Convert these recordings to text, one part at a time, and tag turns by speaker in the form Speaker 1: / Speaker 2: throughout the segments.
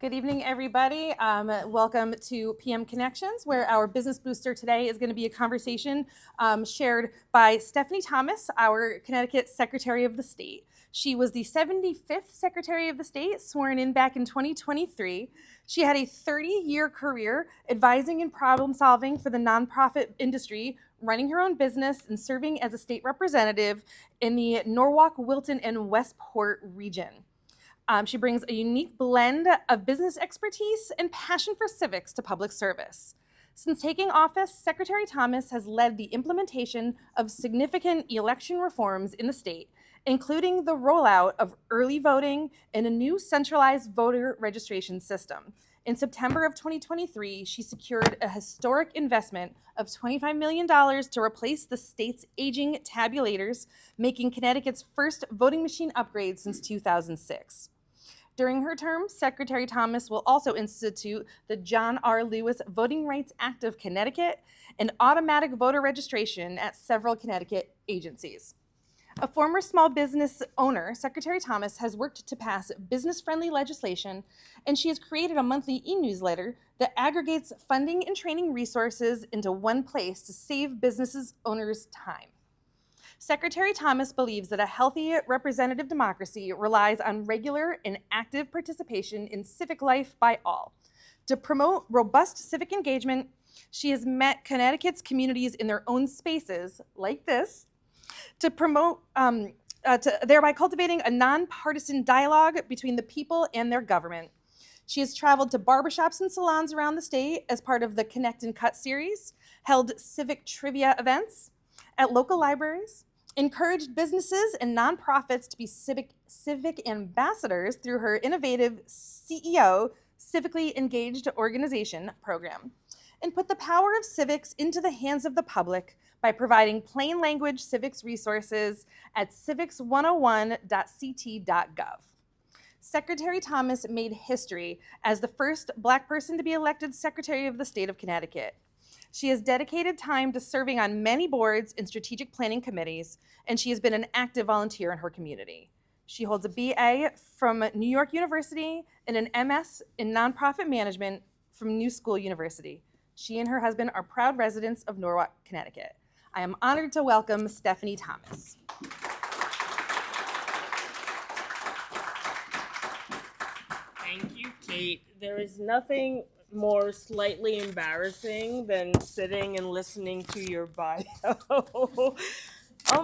Speaker 1: Good evening, everybody. Welcome to PM Connections, where our business booster today is going to be a conversation shared by Stephanie Thomas, our Connecticut Secretary of the State. She was the 75th Secretary of the State, sworn in back in 2023. She had a 30-year career advising and problem solving for the nonprofit industry, running her own business and serving as a state representative in the Norwalk, Wilton, and Westport region. She brings a unique blend of business expertise and passion for civics to public service. Since taking office, Secretary Thomas has led the implementation of significant election reforms in the state, including the rollout of early voting and a new centralized voter registration system. In September of 2023, she secured a historic investment of $25 million to replace the state's aging tabulators, making Connecticut's first voting machine upgrade since 2006. During her term, Secretary Thomas will also institute the John R. Lewis Voting Rights Act of Connecticut and automatic voter registration at several Connecticut agencies. A former small business owner, Secretary Thomas has worked to pass business-friendly legislation, and she has created a monthly e-newsletter that aggregates funding and training resources into one place to save business owners time. Secretary Thomas believes that a healthy representative democracy relies on regular and active participation in civic life by all. To promote robust civic engagement, she has met Connecticut's communities in their own spaces, like this, to promote, thereby cultivating a nonpartisan dialogue between the people and their government. She has traveled to barbershops and salons around the state as part of the Connect and Cut series, held civic trivia events at local libraries, encouraged businesses and nonprofits to be civic ambassadors through her innovative CEO, Civically Engaged Organization program, and put the power of civics into the hands of the public by providing plain language civics resources at civics101.ct.gov. Secretary Thomas made history as the first Black person to be elected Secretary of the State of Connecticut. She has dedicated time to serving on many boards and strategic planning committees, and she has been an active volunteer in her community. She holds a BA from New York University and an MS in nonprofit management from New School University. She and her husband are proud residents of Norwalk, Connecticut. I am honored to welcome Stephanie Thomas.
Speaker 2: Thank you, Kate. There is nothing more slightly embarrassing than sitting and listening to your bio. Oh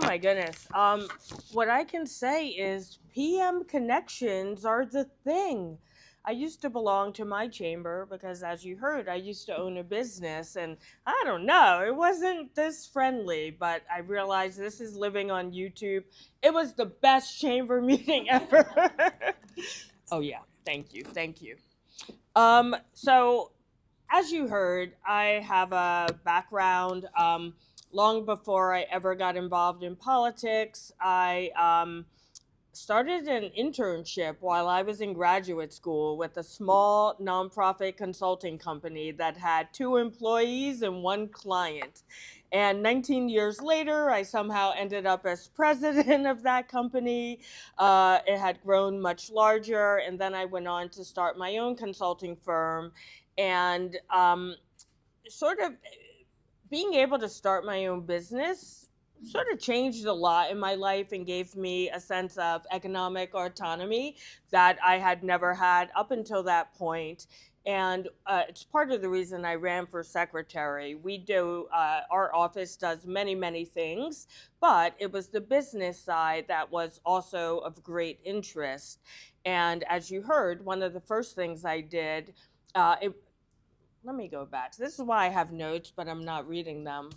Speaker 2: my goodness. What I can say is PM connections are the thing. I used to belong to my chamber because, as you heard, I used to own a business, and I don't know, it wasn't this friendly, but I realized this is living on YouTube. It was the best chamber meeting ever. Oh yeah, thank you. So, as you heard, I have a background. Long before I ever got involved in politics, I started an internship while I was in graduate school with a small nonprofit consulting company that had 2 employees and 1 client. And 19 years later, I somehow ended up as president of that company. It had grown much larger, and then I went on to start my own consulting firm. And sort of being able to start my own business sort of changed a lot in my life and gave me a sense of economic autonomy that I had never had up until that point. And it's part of the reason I ran for secretary. Our office does many things, but it was the business side that was also of great interest. And as you heard, one of the first things I did, let me go back. This is why I have notes, but I'm not reading them.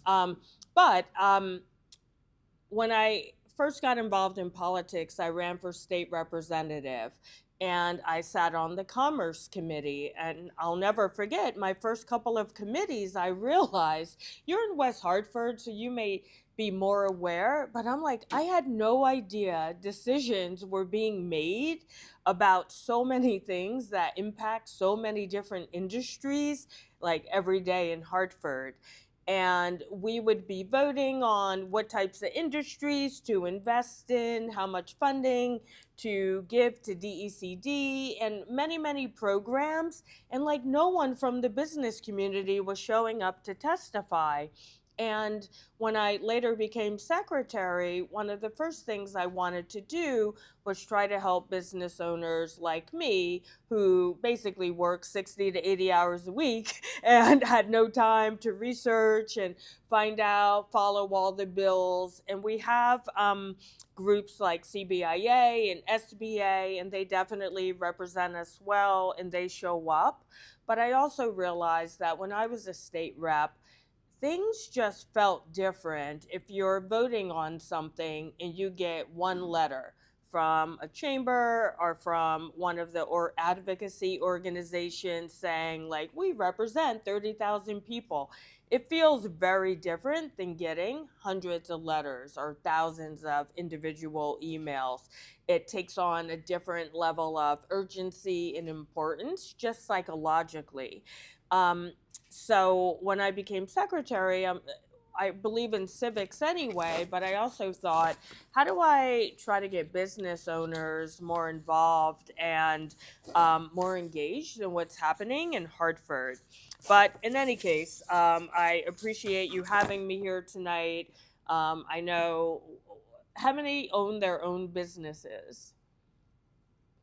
Speaker 2: When I first got involved in politics, I ran for state representative, and I sat on the Commerce Committee. And I'll never forget my first couple of committees. I realized you're in West Hartford, so you may be more aware, but I'm like, I had no idea decisions were being made about so many things that impact so many different industries, like every day in Hartford. and we would be voting on what types of industries to invest in, how much funding to give to DECD, and many, many programs. And like no one from the business community was showing up to testify. And when I later became secretary, one of the first things I wanted to do was try to help business owners like me who basically work 60 to 80 hours a week and had no time to research and find out, follow all the bills. And we have groups like CBIA and SBA, and they definitely represent us well and they show up. But I also realized that when I was a state rep, things just felt different if you're voting on something and you get one letter from a chamber or from one of the advocacy organizations saying like we represent 30,000 people. It feels very different than getting hundreds of letters or thousands of individual emails. It takes on a different level of urgency and importance just psychologically. um, so when I became secretary, I believe in civics anyway, but I also thought, how do I try to get business owners more involved and more engaged in what's happening in Hartford? But in any case, I appreciate you having me here tonight. I know how many own their own businesses?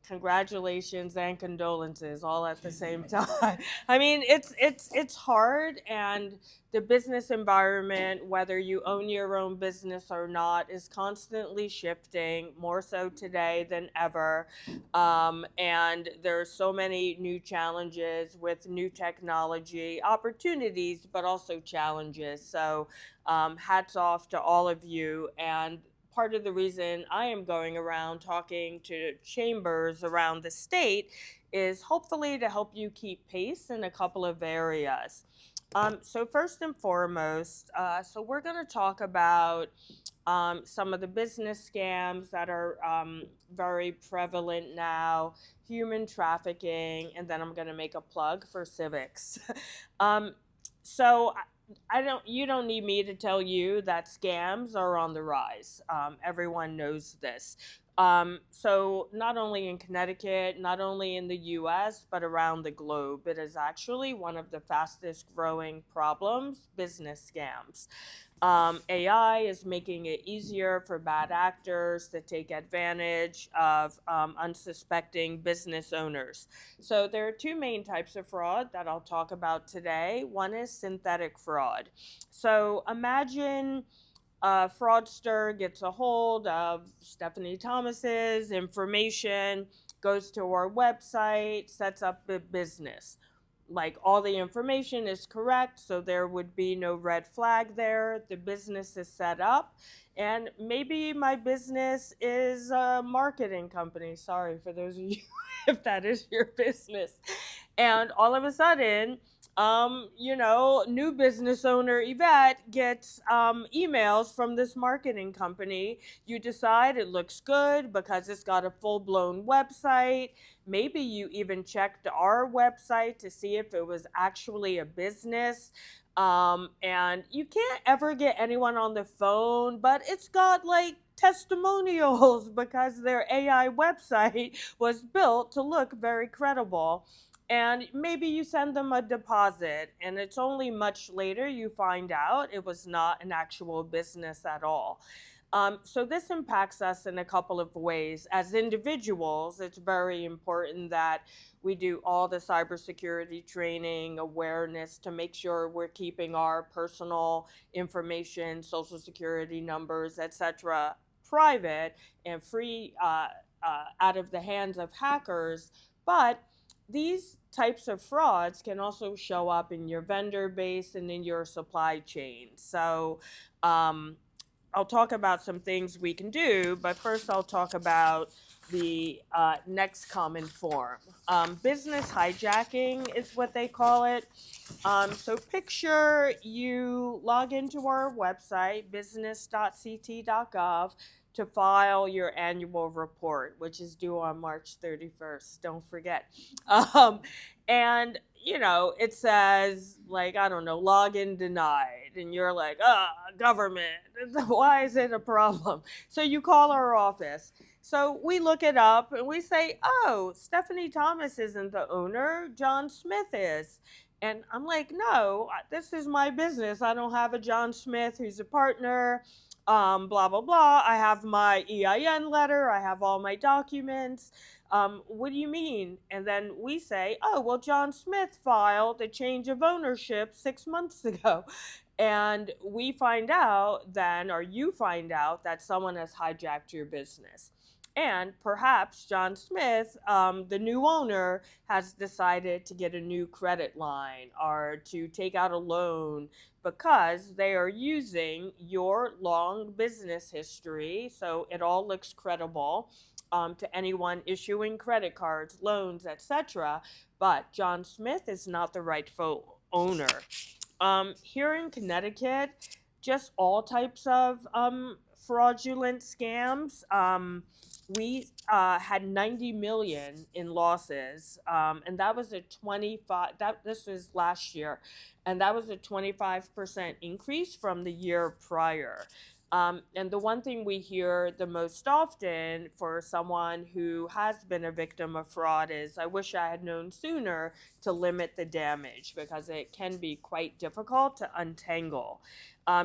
Speaker 2: Congratulations and condolences all at the same time. I mean, it's hard, and the business environment, whether you own your own business or not, is constantly shifting, more so today than ever. And there's so many new challenges with new technology, opportunities, but also challenges. So hats off to all of you. And part of the reason I am going around talking to chambers around the state is hopefully to help you keep pace in a couple of areas. So first and foremost, so we're going to talk about some of the business scams that are very prevalent now, human trafficking, and then I'm going to make a plug for civics. um, so you don't need me to tell you that scams are on the rise. Everyone knows this. So not only in Connecticut, not only in the US, but around the globe, it is actually one of the fastest growing problems, business scams. AI is making it easier for bad actors to take advantage of unsuspecting business owners. So there are two main types of fraud that I'll talk about today. One is synthetic fraud. So imagine a fraudster gets a hold of Stephanie Thomas's information, goes to our website, sets up a business. Like all the information is correct, so there would be no red flag there. The business is set up, and maybe my business is a marketing company. Sorry for those of you if that is your business. And all of a sudden, new business owner Yvette gets emails from this marketing company. You decide it looks good because it's got a full-blown website. Maybe you even checked our website to see if it was actually a business. And you can't ever get anyone on the phone, but it's got like testimonials because their AI website was built to look very credible. And maybe you send them a deposit, and it's only much later you find out it was not an actual business at all. So this impacts us in a couple of ways. As individuals, it's very important that we do all the cybersecurity training, awareness to make sure we're keeping our personal information, social security numbers, etc., private and free out of the hands of hackers. But these types of frauds can also show up in your vendor base and in your supply chain. So I'll talk about some things we can do, but first I'll talk about the next common form. Business hijacking is what they call it. So picture you log into our website, business.ct.gov, to file your annual report, which is due on March 31st. Don't forget. Um, and, it says, like, I don't know, login denied. And you're like, government, why is it a problem? So you call our office. So we look it up and we say, oh, Stephanie Thomas isn't the owner, John Smith is. And I'm like, no, this is my business. I don't have a John Smith who's a partner, blah, blah, blah. I have my EIN letter. I have all my documents. What do you mean? And then we say, oh, well, John Smith filed a change of ownership 6 months ago. And we find out then, or you find out, that someone has hijacked your business. And perhaps John Smith, the new owner, has decided to get a new credit line or to take out a loan because they are using your long business history. So it all looks credible to anyone issuing credit cards, loans, etc. But John Smith is not the rightful owner. Here in Connecticut, just all types of fraudulent scams. We had 90 million in losses, and that was a 25. This was last year, and that was a 25% increase from the year prior. And the one thing we hear the most often for someone who has been a victim of fraud is, I wish I had known sooner to limit the damage, because it can be quite difficult to untangle.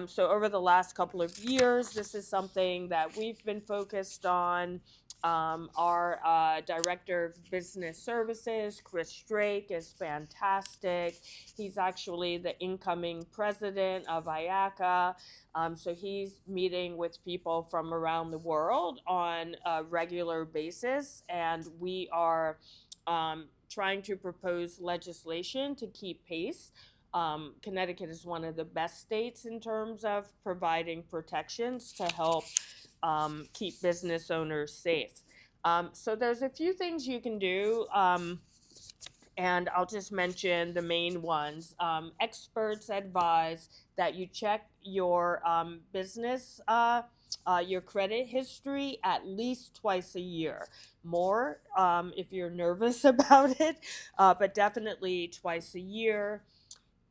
Speaker 2: So over the last couple of years, this is something that we've been focused on. Our director of business services, Chris Drake, is fantastic. He's actually the incoming president of IACA. So he's meeting with people from around the world on a regular basis, and we are trying to propose legislation to keep pace. Connecticut is one of the best states in terms of providing protections to help keep business owners safe. So there's a few things you can do, and I'll just mention the main ones. Experts advise that you check your business, your credit history at least twice a year. More if you're nervous about it, but definitely twice a year.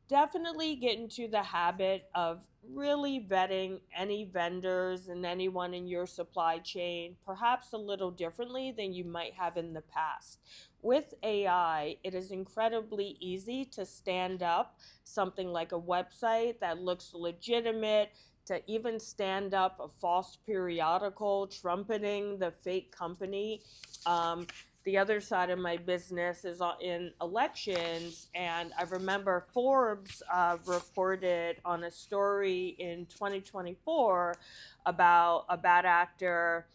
Speaker 2: Definitely get into the habit of really vetting any vendors and anyone in your supply chain, perhaps a little differently than you might have in the past. With AI, it is incredibly easy to stand up something like a website that looks legitimate, to even stand up a false periodical trumpeting the fake company. The other side of my business is in elections, and I remember Forbes reported on a story in 2024 about a bad actor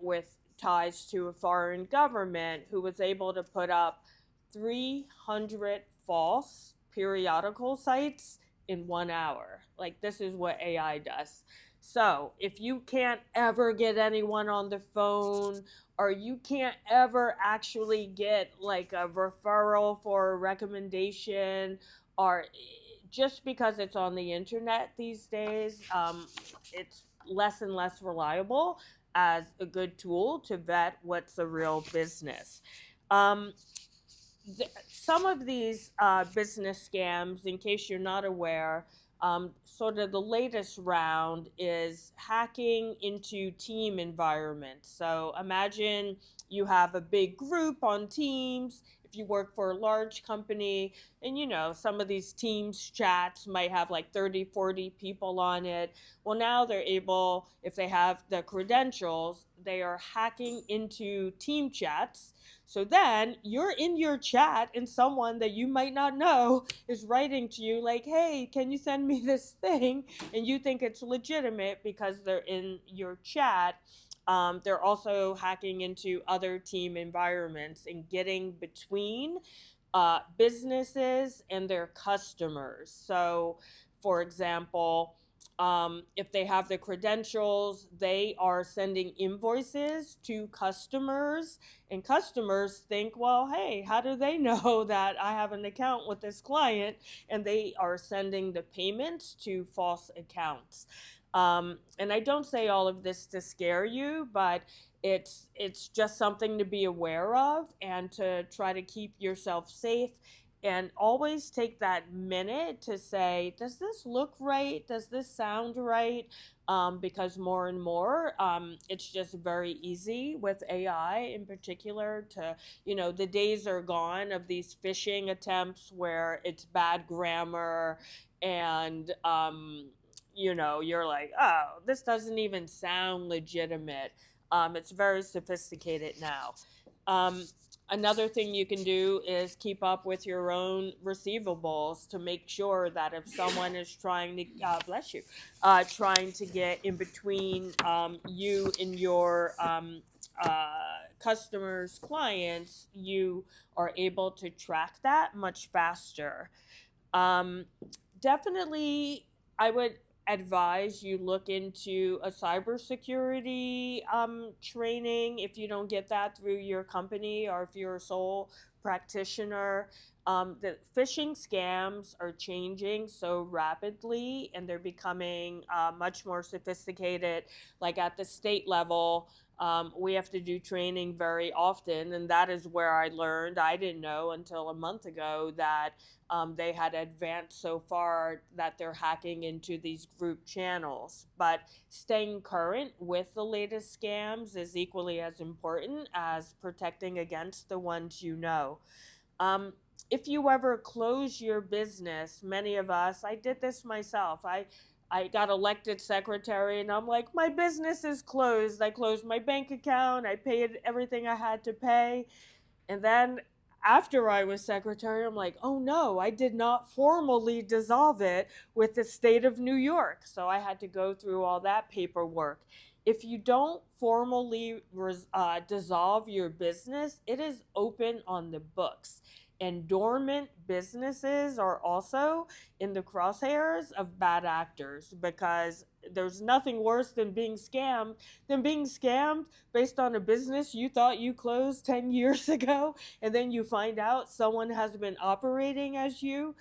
Speaker 2: with ties to a foreign government who was able to put up 300 false periodical sites in 1 hour. Like, this is what AI does. So if you can't ever get anyone on the phone, or you can't ever actually get like a referral for a recommendation, or just because it's on the internet these days, it's less and less reliable as a good tool to vet what's a real business. Um, some of these business scams, in case you're not aware, sort of the latest round is hacking into team environments. So imagine you have a big group on Teams. If you work for a large company, and some of these Teams chats might have like 30, 40 people on it. Well, now they're able, if they have the credentials, they are hacking into team chats. So then you're in your chat, and someone that you might not know is writing to you like, hey, can you send me this thing? And you think it's legitimate because they're in your chat. They're also hacking into other team environments and getting between businesses and their customers. So, for example, if they have the credentials, they are sending invoices to customers, and customers think, well, hey, how do they know that I have an account with this client? And they are sending the payments to false accounts. And I don't say all of this to scare you, but it's just something to be aware of and to try to keep yourself safe, and always take that minute to say, does this look right? Does this sound right? Because more and more, it's just very easy with AI in particular to, the days are gone of these phishing attempts where it's bad grammar, and you're like, oh, this doesn't even sound legitimate. It's very sophisticated now. Um, Another thing you can do is keep up with your own receivables to make sure that if someone is trying to, bless you, trying to get in between you and your customers, clients, you are able to track that much faster. Um, Definitely, I would advise you look into a cybersecurity training if you don't get that through your company, or if you're a sole practitioner. The phishing scams are changing so rapidly, and they're becoming much more sophisticated. Like at the state level, we have to do training very often, and that is where I learned. I didn't know until a month ago that they had advanced so far that they're hacking into these group channels. But staying current with the latest scams is equally as important as protecting against the ones you know. Um, if you ever close your business, many of us, I did this myself. I got elected secretary, and I'm like, my business is closed. I closed my bank account. I paid everything I had to pay. And then after I was secretary, I'm like, oh no, I did not formally dissolve it with the state of New York. So I had to go through all that paperwork. If you don't formally dissolve your business, it is open on the books. And dormant businesses are also in the crosshairs of bad actors, because there's nothing worse than being scammed based on a business you thought you closed 10 years ago, and then you find out someone has been operating as you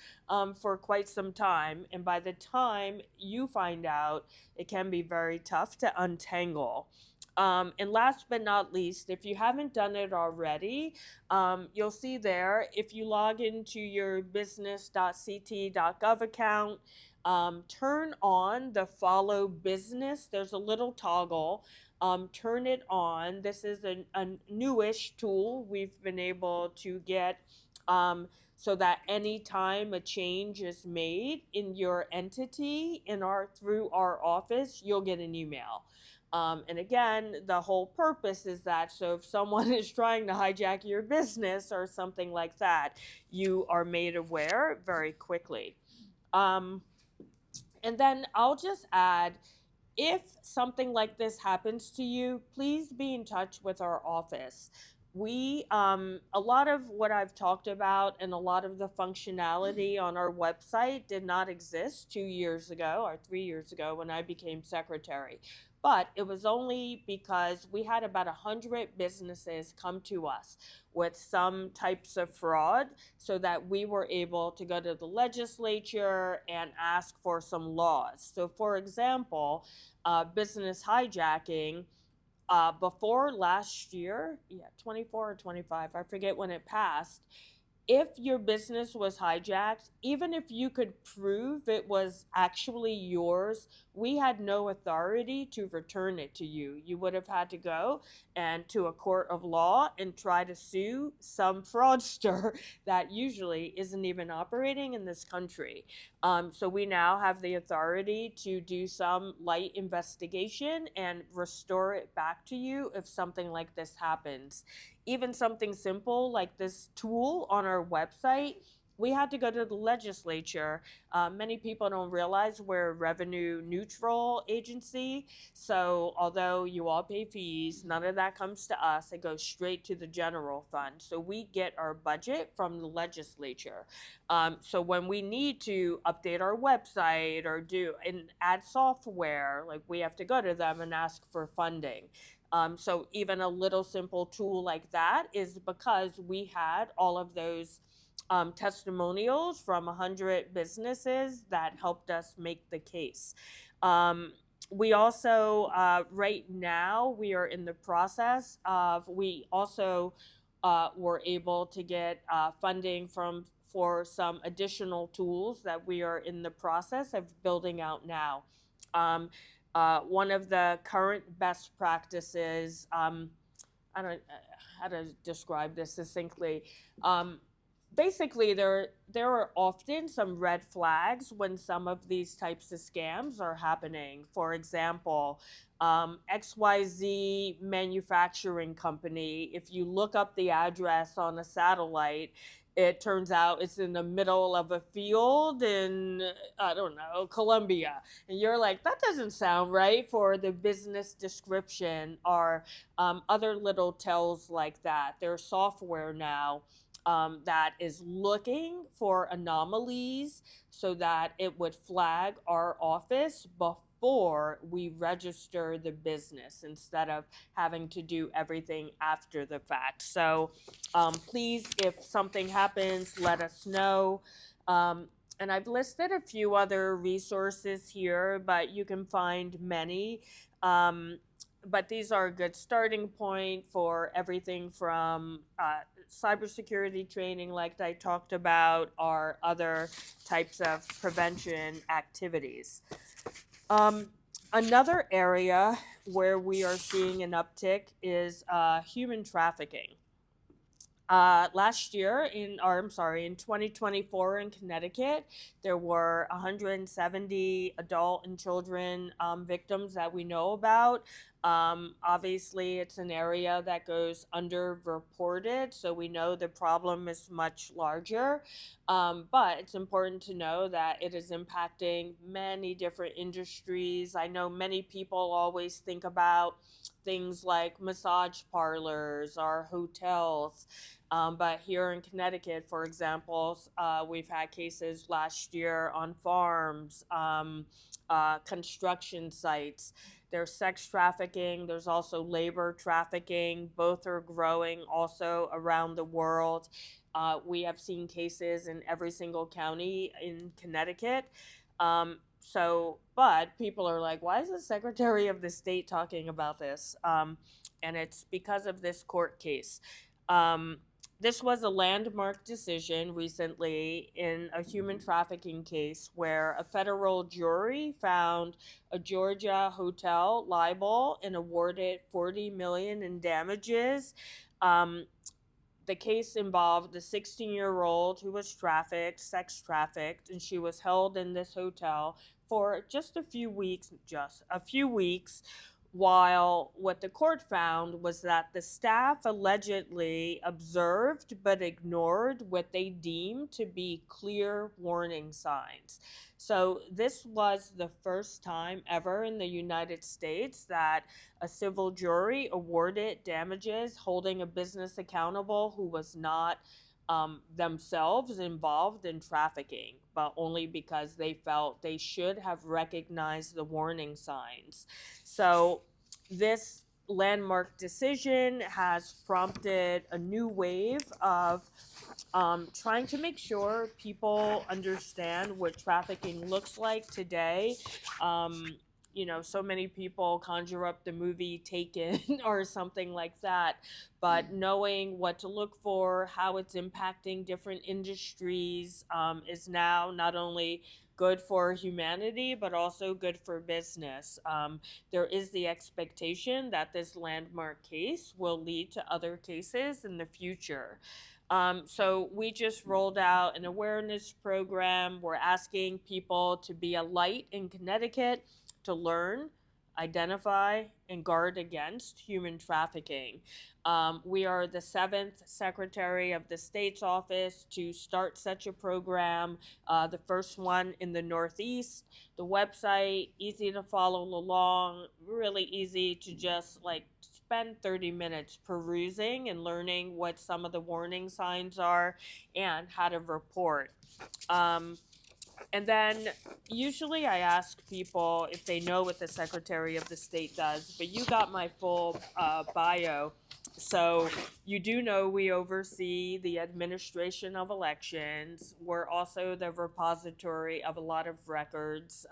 Speaker 2: for quite some time. And by the time you find out, it can be very tough to untangle. And last but not least, if you haven't done it already, you'll see there, if you log into your business.ct.gov account, turn on the follow business. There's a little toggle. Turn it on. This is a newish tool we've been able to get, so that anytime a change is made in your entity through our office, you'll get an email. And again, the whole purpose is that so if someone is trying to hijack your business or something like that, you are made aware very quickly. Um, and then I'll just add, if something like this happens to you, please be in touch with our office. A lot of what I've talked about and a lot of the functionality on our website did not exist 2 years ago or 3 years ago when I became secretary. But it was only because we had about 100 businesses come to us with some types of fraud, so that we were able to go to the legislature and ask for some laws. So, for example, business hijacking, before last year, yeah, 24 or 25, I forget when it passed. If your business was hijacked, even if you could prove it was actually yours, we had no authority to return it to you. You would have had to go and to a court of law and try to sue some fraudster that usually isn't even operating in this country. So we now have the authority to do some light investigation and restore it back to you if something like this happens. Even something simple like this tool on our website, we had to go to the legislature. Many people don't realize we're a revenue neutral agency. So although you all pay fees, none of that comes to us. It goes straight to the general fund. So we get our budget from the legislature. So when we need to update our website or do and add software, like we have to go to them and ask for funding. So even a little simple tool like that is because we had all of those testimonials from 100 businesses that helped us make the case. Um, We also, right now, we are in the process of, we also were able to get funding for some additional tools that we are in the process of building out now. Um, One of the current best practices, I don't how to describe this succinctly. Um, Basically, there are often some red flags when some of these types of scams are happening. For example, XYZ manufacturing company, if you look up the address on a satellite, it turns out it's in the middle of a field in, I don't know, Colombia. And you're like, that doesn't sound right for the business description, or other little tells like that. There's software now that is looking for anomalies so that it would flag our office before we register the business instead of having to do everything after the fact. So please, if something happens, let us know. And I've listed a few other resources here, but you can find many. But these are a good starting point for everything from cybersecurity training, like I talked about, or other types of prevention activities. Another area where we are seeing an uptick is human trafficking. Last year in 2024 in Connecticut, there were 170 adult and children victims that we know about. Obviously, it's an area that goes underreported, so we know the problem is much larger. But it's important to know that it is impacting many different industries. I know many people always think about things like massage parlors or hotels. But here in Connecticut, for example, we've had cases last year on farms, construction sites. There's sex trafficking. There's also labor trafficking. Both are growing also around the world. We have seen cases in every single county in Connecticut. But people are like, why is the Secretary of the State talking about this? And it's because of this court case. This was a landmark decision recently in a human trafficking case where a federal jury found a Georgia hotel liable and awarded $40 million in damages. Um, the case involved a 16-year-old who was sex trafficked, and she was held in this hotel for just a few weeks, while what the court found was that the staff allegedly observed but ignored what they deemed to be clear warning signs. So, this was the first time ever in the United States that a civil jury awarded damages holding a business accountable who was not themselves involved in trafficking, but only because they felt they should have recognized the warning signs. So, this landmark decision has prompted a new wave of trying to make sure people understand what trafficking looks like today. So many people conjure up the movie Taken or something like that, but knowing what to look for, how it's impacting different industries, is now not only good for humanity, but also good for business. There is the expectation that this landmark case will lead to other cases in the future. So we just rolled out an awareness program. We're asking people to be a light in Connecticut, to learn, identify, and guard against human trafficking. We are the 7th Secretary of the State's office to start such a program, the first one in the Northeast. The website, easy to follow along, really easy to just spend 30 minutes perusing and learning what some of the warning signs are and how to report. And then usually I ask people if they know what the Secretary of the State does, but you got my full bio. So you do know we oversee the administration of elections. We're also the repository of a lot of records.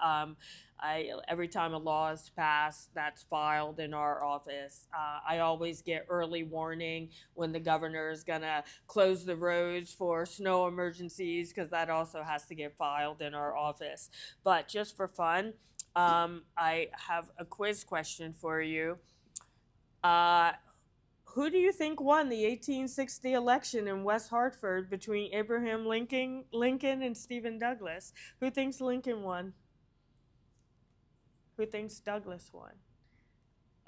Speaker 2: Every time a law is passed, that's filed in our office. I always get early warning when the governor is gonna close the roads for snow emergencies, because that also has to get filed in our office. But just for fun, I have a quiz question for you. Uh, who do you think won the 1860 election in West Hartford between Abraham Lincoln and Stephen Douglas? Who thinks Lincoln won? Who thinks Douglas won?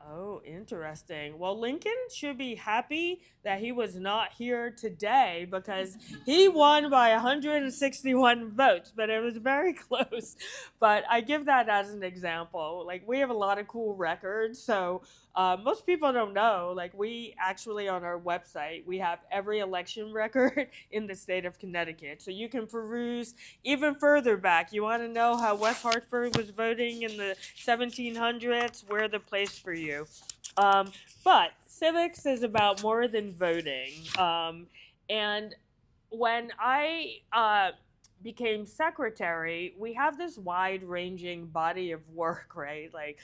Speaker 2: Oh, interesting. Well, Lincoln should be happy that he was not here today, because he won by 161 votes, but it was very close. But I give that as an example. Like, we have a lot of cool records. So, most people don't know. Like, we actually, on our website, we have every election record in the state of Connecticut. So you can peruse even further back. You want to know how West Hartford was voting in the 1700s? We're the place for you. Um, but civics is about more than voting. And when I became secretary, we have this wide ranging body of work, right? Like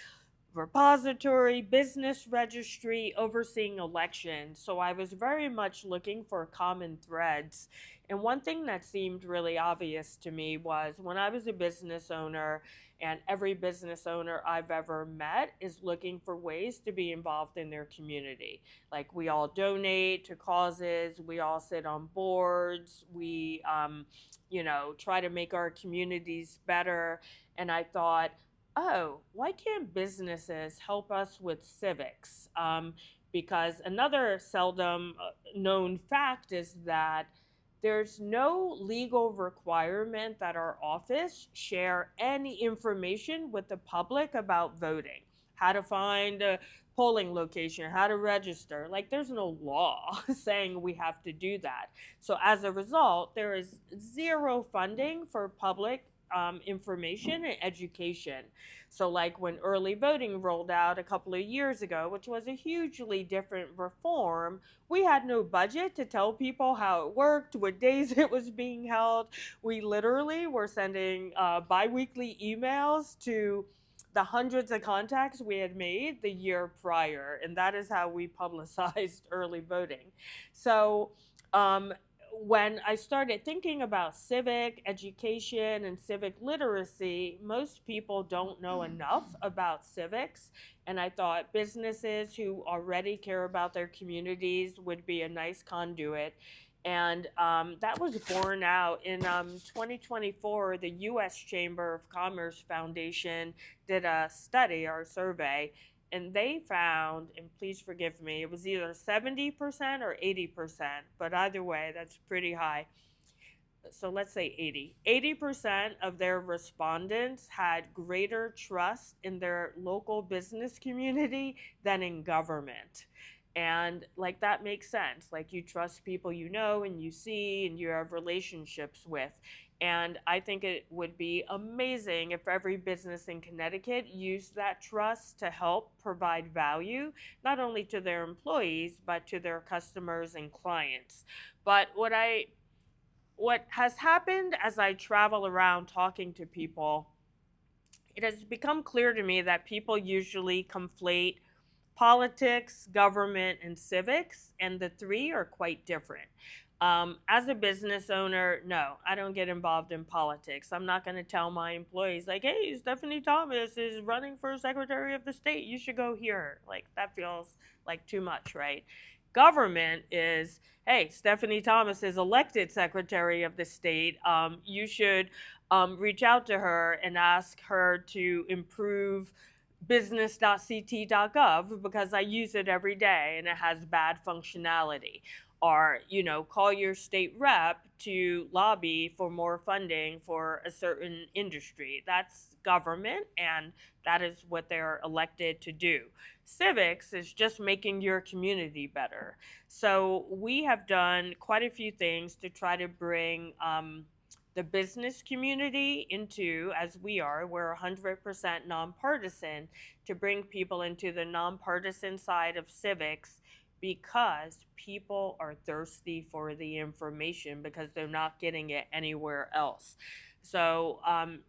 Speaker 2: repository, business registry, overseeing elections. So I was very much looking for common threads. And one thing that seemed really obvious to me was when I was a business owner, and every business owner I've ever met is looking for ways to be involved in their community. Like, we all donate to causes, we all sit on boards, we, try to make our communities better. And I thought, oh, why can't businesses help us with civics? Because another seldom known fact is that there's no legal requirement that our office share any information with the public about voting, how to find a polling location, how to register. Like, there's no law saying we have to do that. So as a result, there is zero funding for public information and education. So, like when early voting rolled out a couple of years ago, which was a hugely different reform, we had no budget to tell people how it worked, what days it was being held. We literally were sending bi weekly emails to the hundreds of contacts we had made the year prior, and that is how we publicized early voting. So, um, when I started thinking about civic education and civic literacy, most people don't know enough about civics. And I thought businesses who already care about their communities would be a nice conduit. And that was borne out in 2024. The U.S. Chamber of Commerce Foundation did a study or survey, and they found, and please forgive me, it was either 70% or 80%, but either way, that's pretty high. So let's say 80. 80% of their respondents had greater trust in their local business community than in government. And like, that makes sense. Like, you trust people you know and you see and you have relationships with. And I think it would be amazing if every business in Connecticut used that trust to help provide value, not only to their employees, but to their customers and clients. But what has happened as I travel around talking to people, it has become clear to me that people usually conflate politics, government, and civics, and the three are quite different. As a business owner, no, I don't get involved in politics. I'm not going to tell my employees, like, hey, Stephanie Thomas is running for Secretary of the State. You should go hear her. Like, that feels like too much, right? Government is, hey, Stephanie Thomas is elected Secretary of the State. You should reach out to her and ask her to improve business.ct.gov, because I use it every day and it has bad functionality. Or, call your state rep to lobby for more funding for a certain industry. That's government, and that is what they're elected to do. Civics is just making your community better. So we have done quite a few things to try to bring the business community into, as we're 100% nonpartisan, to bring people into the nonpartisan side of civics, because people are thirsty for the information because they're not getting it anywhere else. So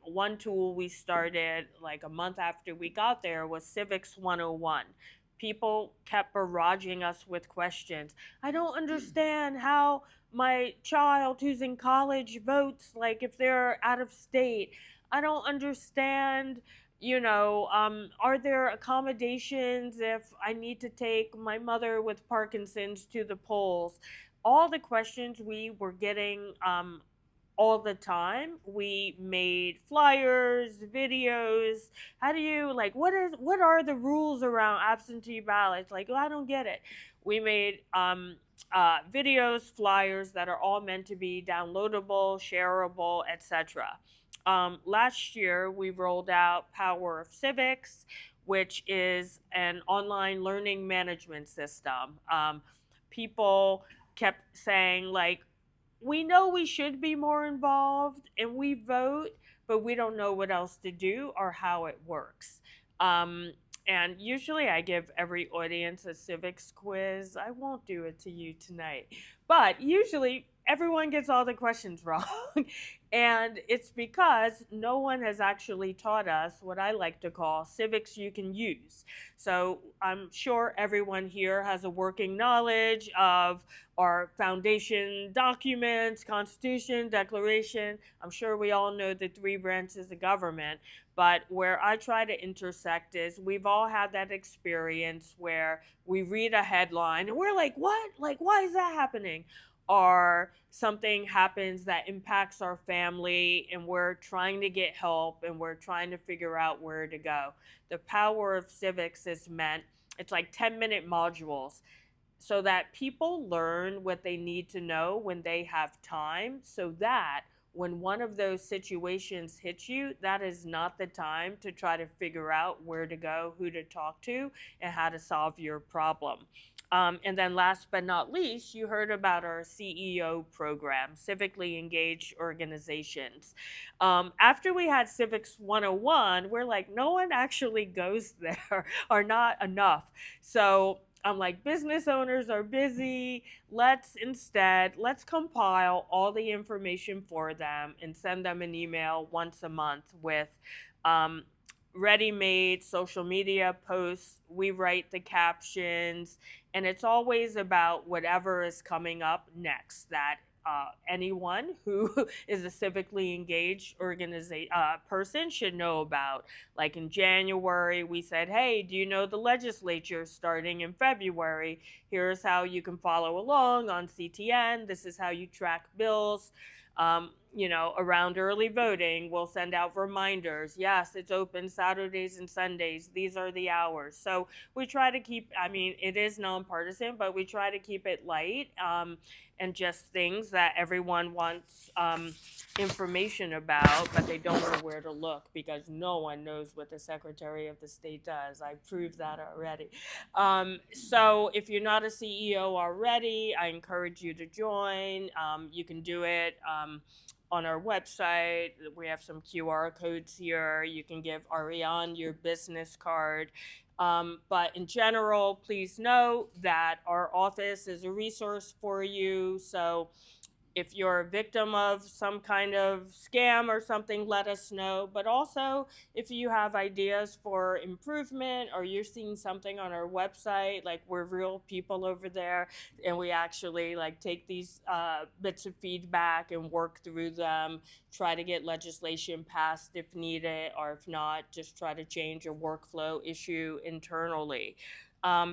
Speaker 2: one tool we started like a month after we got there was Civics 101. People kept barraging us with questions. I don't understand how my child who's in college votes, like if they're out of state. I don't understand, are there accommodations if I need to take my mother with Parkinson's to the polls? All the questions we were getting all the time. We made flyers, videos. How do you like what are the rules around absentee ballots? Like, I don't get it. We made videos, flyers that are all meant to be downloadable, shareable, etc. Last year, we rolled out Power of Civics, which is an online learning management system. People kept saying, like, we know we should be more involved and we vote, but we don't know what else to do or how it works. Um, and usually I give every audience a civics quiz. I won't do it to you tonight, but usually everyone gets all the questions wrong. And it's because no one has actually taught us what I like to call civics you can use. So I'm sure everyone here has a working knowledge of our foundation documents, Constitution, Declaration. I'm sure we all know the three branches of government. But where I try to intersect is we've all had that experience where we read a headline and we're like, what? Like, why is that happening? Or something happens that impacts our family and we're trying to get help and we're trying to figure out where to go. The power of civics is meant, it's like 10-minute modules so that people learn what they need to know when they have time, so that when one of those situations hits you, that is not the time to try to figure out where to go, who to talk to, and how to solve your problem. And then last but not least, you heard about our CEO program, Civically Engaged Organizations. After we had Civics 101, we're like, no one actually goes there or not enough. So I'm like, business owners are busy. Let's compile all the information for them and send them an email once a month with um, ready-made social media posts. We write the captions, and it's always about whatever is coming up next that anyone who is a civically engaged person should know about. Like in January, we said, hey, do you know the legislature is starting in February? Here's how you can follow along on CTN. This is how you track bills. Around early voting, we'll send out reminders. Yes, it's open Saturdays and Sundays. These are the hours. So we try to keep, it is nonpartisan, but we try to keep it light and just things that everyone wants information about, but they don't know where to look because no one knows what the Secretary of the State does. I proved that already. So if you're not a CEO already, I encourage you to join. You can do it on our website. We have some QR codes here. You can give Ariane your business card. But in general, please know that our office is a resource for you. So if you're a victim of some kind of scam or something, let us know. But also, if you have ideas for improvement or you're seeing something on our website, like we're real people over there and we actually like take these bits of feedback and work through them, try to get legislation passed if needed, or if not, just try to change a workflow issue internally.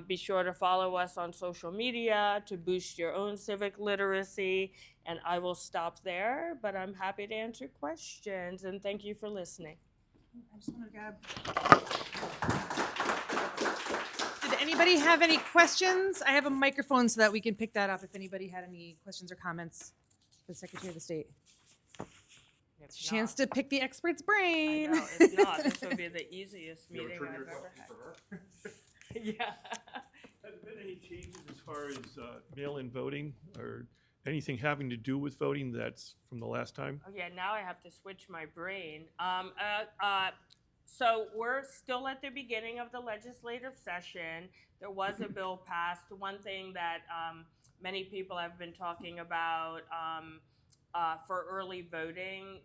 Speaker 2: Be sure to follow us on social media to boost your own civic literacy. And I will stop there, but I'm happy to answer questions. And thank you for listening.
Speaker 1: I just want to Did anybody have any questions? I have a microphone so that we can pick that up if anybody had any questions or comments for the Secretary of the State. Chance to pick the expert's brain.
Speaker 2: I know, if not, this would be the easiest meeting I've ever had. Yeah.
Speaker 3: Has there been any changes as far as mail-in voting or anything having to do with voting that's from the last time?
Speaker 2: Oh yeah, now I have to switch my brain. So we're still at the beginning of the legislative session. There was a bill passed. One thing that many people have been talking about for early voting,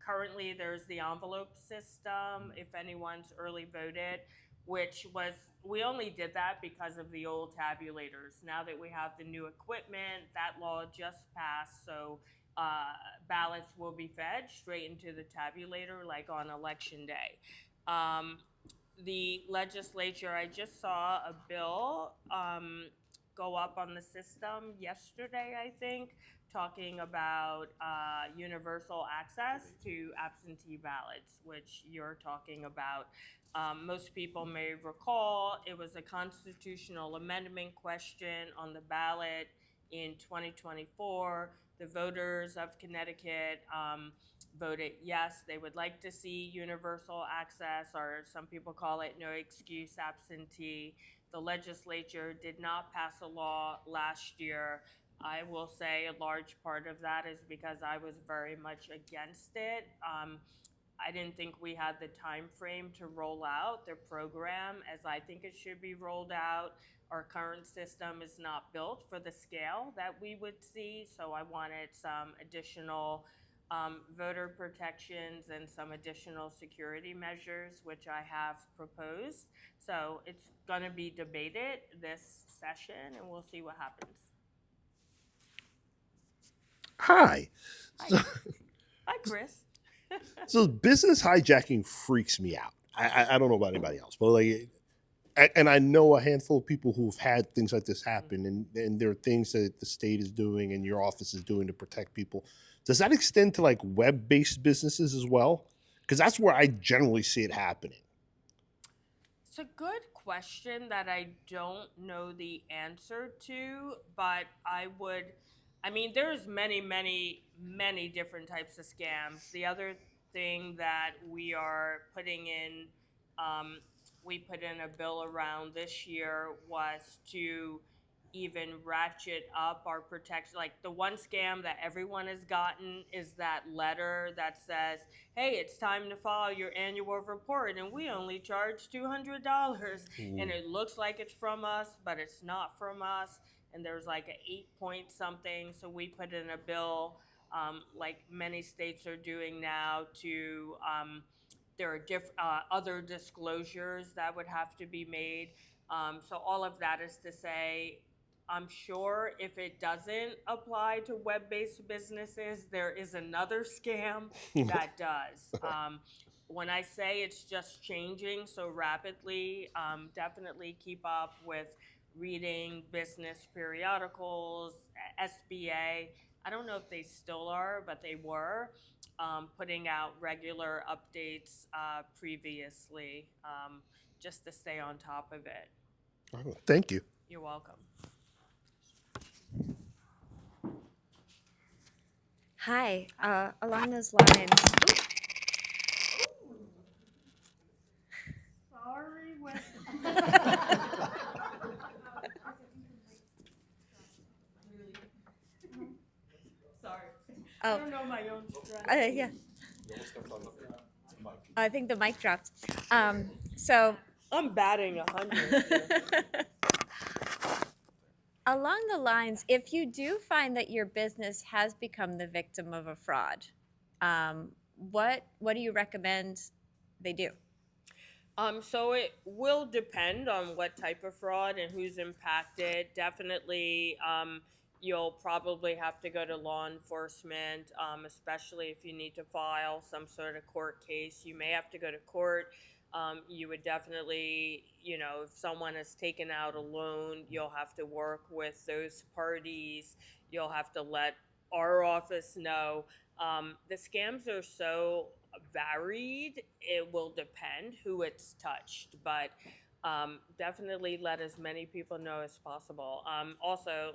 Speaker 2: Currently, there's the envelope system if anyone's early voted, which was, we only did that because of the old tabulators. Now that we have the new equipment, that law just passed, so ballots will be fed straight into the tabulator like on election day. Um, the legislature, I just saw a bill go up on the system yesterday, I think, talking about universal access to absentee ballots, which you're talking about. Most people may recall it was a constitutional amendment question on the ballot in 2024. The voters of Connecticut voted yes, they would like to see universal access, or some people call it no excuse absentee. The legislature did not pass a law last year. I will say a large part of that is because I was very much against it. I didn't think we had the time frame to roll out the program as I think it should be rolled out. Our current system is not built for the scale that we would see, so I wanted some additional voter protections and some additional security measures, which I have proposed. So it's going to be debated this session, and we'll see what happens.
Speaker 4: Hi.
Speaker 2: Hi, Hi Chris.
Speaker 4: So business hijacking freaks me out. I don't know about anybody else, but like, and I know a handful of people who've had things like this happen, and there are things that the state is doing and your office is doing to protect people. Does that extend to like web-based businesses as well? Because that's where I generally see it happening.
Speaker 2: It's a good question that I don't know the answer to, but I mean, there's many different types of scams. The other thing that we are putting in, we put in a bill around this year was to even ratchet up our protection. Like the one scam that everyone has gotten is that letter that says, hey, it's time to file your annual report and we only charge $200. And it looks like it's from us, but it's not from us. And there's like an 8-point something. So we put in a bill, like many states are doing now, to there are other disclosures that would have to be made. So all of that is to say, I'm sure if it doesn't apply to web-based businesses, there is another scam that does. When I say it's just changing so rapidly, definitely keep up with reading business periodicals, SBA. I don't know if they still are, but they were putting out regular updates previously, just to stay on top of it.
Speaker 4: Oh, thank you.
Speaker 2: You're welcome.
Speaker 5: Hi, along those lines.
Speaker 2: Sorry, Sorry. I don't know my own strength.
Speaker 5: Yeah. I think the mic dropped. So
Speaker 2: I'm batting 100.
Speaker 5: along the lines, if you do find that your business has become the victim of a fraud, what do you recommend they do?
Speaker 2: So it will depend on what type of fraud and who's impacted. Definitely, you'll probably have to go to law enforcement, especially if you need to file some sort of court case. You may have to go to court. You would definitely, if someone has taken out a loan, you'll have to work with those parties. You'll have to let our office know. The scams are so varied, it will depend who it's touched, but definitely let as many people know as possible. Also,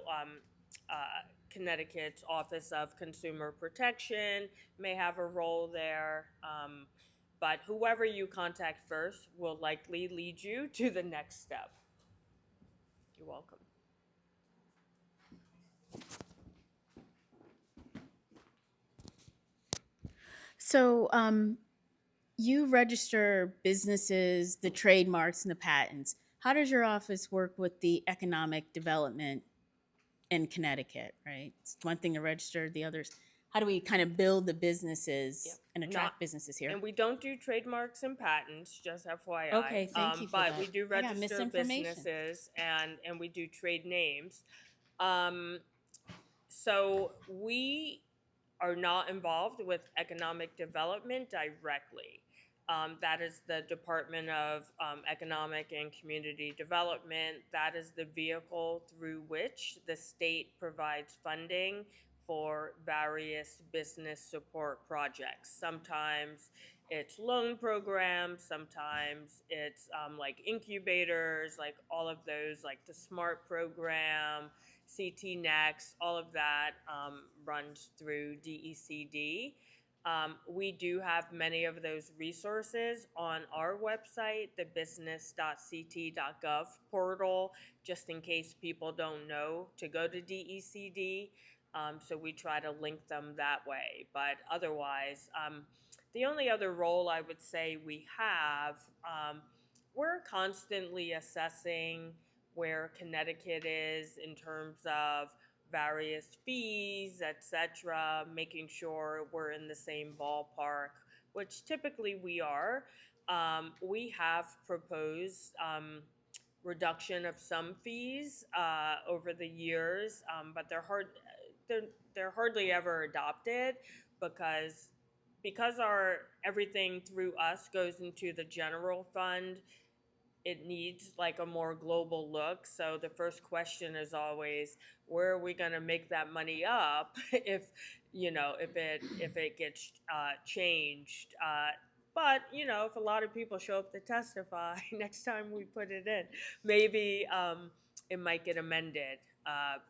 Speaker 2: Connecticut's Office of Consumer Protection may have a role there, but whoever you contact first will likely lead you to the next step. You're welcome.
Speaker 6: So, you register businesses, the trademarks, and the patents. How does your office work with the economic development in Connecticut, right? It's one thing to register, the others. how do we kind of build the businesses
Speaker 2: Yep.
Speaker 6: and attract
Speaker 2: Not-
Speaker 6: businesses here?
Speaker 2: And we don't do trademarks and patents, just FYI.
Speaker 6: Okay, thank you for
Speaker 2: but
Speaker 6: that.
Speaker 2: we do
Speaker 6: I got
Speaker 2: register
Speaker 6: misinformation.
Speaker 2: businesses and we do trade names. Um, so we are not involved with economic development directly. That is the Department of Economic and Community Development. That is the vehicle through which the state provides funding for various business support projects. Sometimes it's loan programs, sometimes it's like incubators, like all of those, like the SMART program, CT Next, all of that runs through DECD. We do have many of those resources on our website, the business.ct.gov portal, just in case people don't know to go to DECD. So we try to link them that way. But otherwise, the only other role I would say we have, we're constantly assessing where Connecticut is in terms of various fees, etc., making sure we're in the same ballpark, which typically we are. We have proposed reduction of some fees over the years, but they're hardly ever adopted because our everything through us goes into the general fund. It needs like a more global look. So the first question is always, where are we going to make that money up if it gets changed. But if a lot of people show up to testify next time we put it in, maybe it might get amended.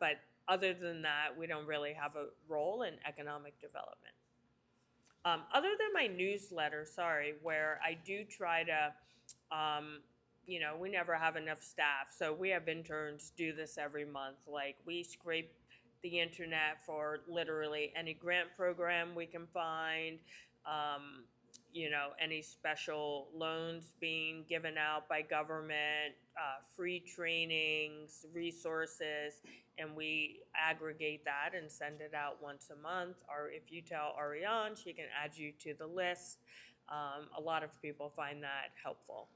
Speaker 2: But other than that, we don't really have a role in economic development. Other than my newsletter, where I do try to, we never have enough staff. So we have interns do this every month. Like we scrape the internet for literally any grant program we can find, any special loans being given out by government, free trainings, resources, and we aggregate that and send it out once a month. Or if you tell Ariane, she can add you to the list. A lot of people find that helpful.